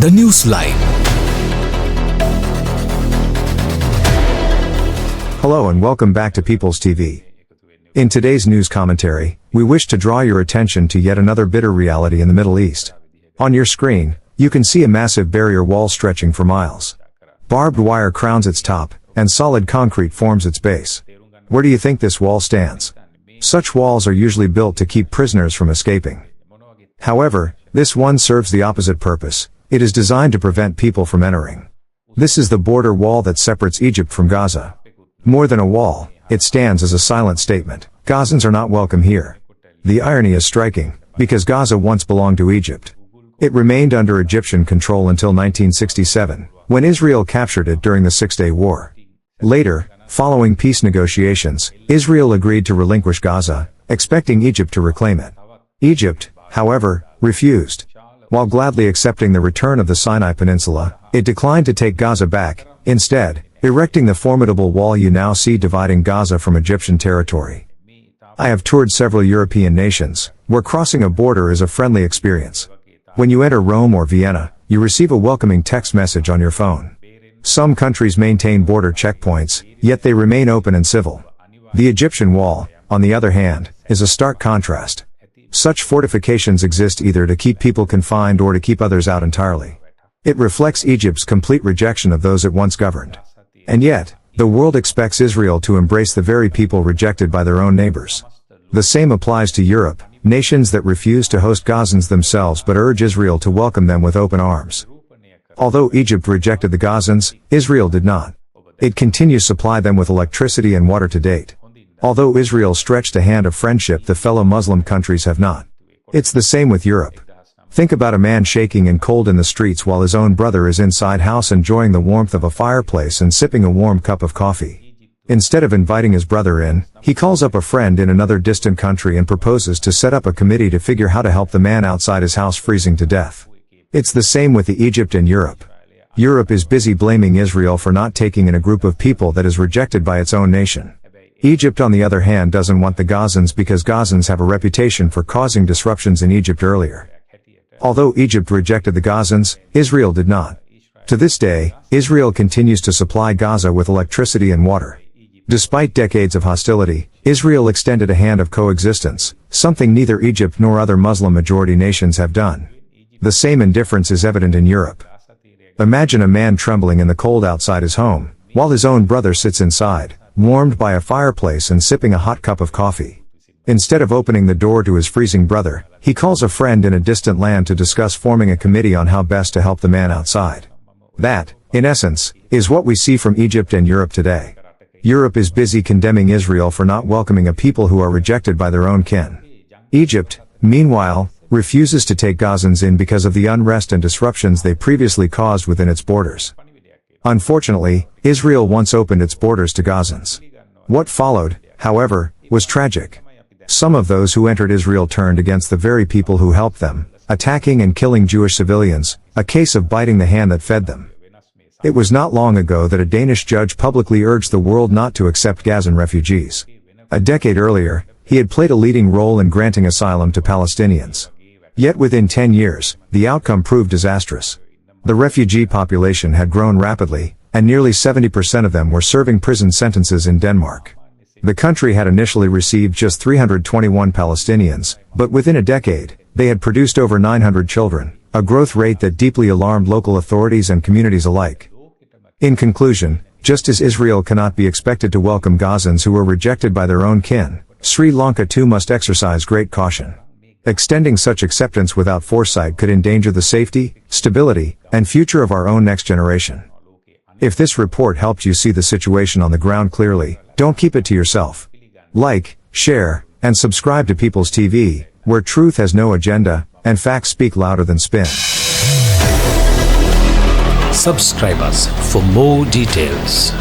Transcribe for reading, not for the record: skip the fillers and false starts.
The News Line. Hello and welcome back to People's TV. In today's news commentary, we wish to draw your attention to yet another bitter reality in the Middle East. On your screen, you can see a massive barrier wall stretching for miles. Barbed wire crowns its top, and solid concrete forms its base. Where do you think this wall stands? Such walls are usually built to keep prisoners from escaping. However, this one serves the opposite purpose. It is designed to prevent people from entering. This is the border wall that separates Egypt from Gaza. More than a wall, it stands as a silent statement. Gazans are not welcome here. The irony is striking, because Gaza once belonged to Egypt. It remained under Egyptian control until 1967, when Israel captured it during the Six-Day War. Later, following peace negotiations, Israel agreed to relinquish Gaza, expecting Egypt to reclaim it. Egypt, however, refused. While gladly accepting the return of the Sinai Peninsula, it declined to take Gaza back, instead, erecting the formidable wall you now see dividing Gaza from Egyptian territory. I have toured several European nations, where crossing a border is a friendly experience. When you enter Rome or Vienna, you receive a welcoming text message on your phone. Some countries maintain border checkpoints, yet they remain open and civil. The Egyptian wall, on the other hand, is a stark contrast. Such fortifications exist either to keep people confined or to keep others out entirely. It reflects Egypt's complete rejection of those it once governed. And yet, the world expects Israel to embrace the very people rejected by their own neighbors. The same applies to Europe, nations that refuse to host Gazans themselves but urge Israel to welcome them with open arms. Although Egypt rejected the Gazans, Israel did not. It continues to supply them with electricity and water to date. Although Israel stretched a hand of friendship, the fellow Muslim countries have not. It's the same with Europe. Think about a man shaking and cold in the streets while his own brother is inside house enjoying the warmth of a fireplace and sipping a warm cup of coffee. Instead of inviting his brother in, he calls up a friend in another distant country and proposes to set up a committee to figure how to help the man outside his house freezing to death. It's the same with Egypt and Europe. Europe is busy blaming Israel for not taking in a group of people that is rejected by its own nation. Egypt, on the other hand, doesn't want the Gazans because Gazans have a reputation for causing disruptions in Egypt earlier. Although Egypt rejected the Gazans, Israel did not. To this day, Israel continues to supply Gaza with electricity and water. Despite decades of hostility, Israel extended a hand of coexistence, something neither Egypt nor other Muslim-majority nations have done. The same indifference is evident in Europe. Imagine a man trembling in the cold outside his home, while his own brother sits inside, warmed by a fireplace and sipping a hot cup of coffee. Instead of opening the door to his freezing brother, he calls a friend in a distant land to discuss forming a committee on how best to help the man outside. That, in essence, is what we see from Egypt and Europe today. Europe is busy condemning Israel for not welcoming a people who are rejected by their own kin. Egypt, meanwhile, refuses to take Gazans in because of the unrest and disruptions they previously caused within its borders. Unfortunately, Israel once opened its borders to Gazans. What followed, however, was tragic. Some of those who entered Israel turned against the very people who helped them, attacking and killing Jewish civilians, a case of biting the hand that fed them. It was not long ago that a Danish judge publicly urged the world not to accept Gazan refugees. A decade earlier, he had played a leading role in granting asylum to Palestinians. Yet within 10 years, the outcome proved disastrous. The refugee population had grown rapidly, and nearly 70% of them were serving prison sentences in Denmark. The country had initially received just 321 Palestinians, but within a decade, they had produced over 900 children, a growth rate that deeply alarmed local authorities and communities alike. In conclusion, just as Israel cannot be expected to welcome Gazans who were rejected by their own kin, Sri Lanka too must exercise great caution. Extending such acceptance without foresight could endanger the safety, stability, and future of our own next generation. If this report helped you see the situation on the ground clearly, don't keep it to yourself. Like, share, and subscribe to People's TV, where truth has no agenda, and facts speak louder than spin. Subscribe us for more details.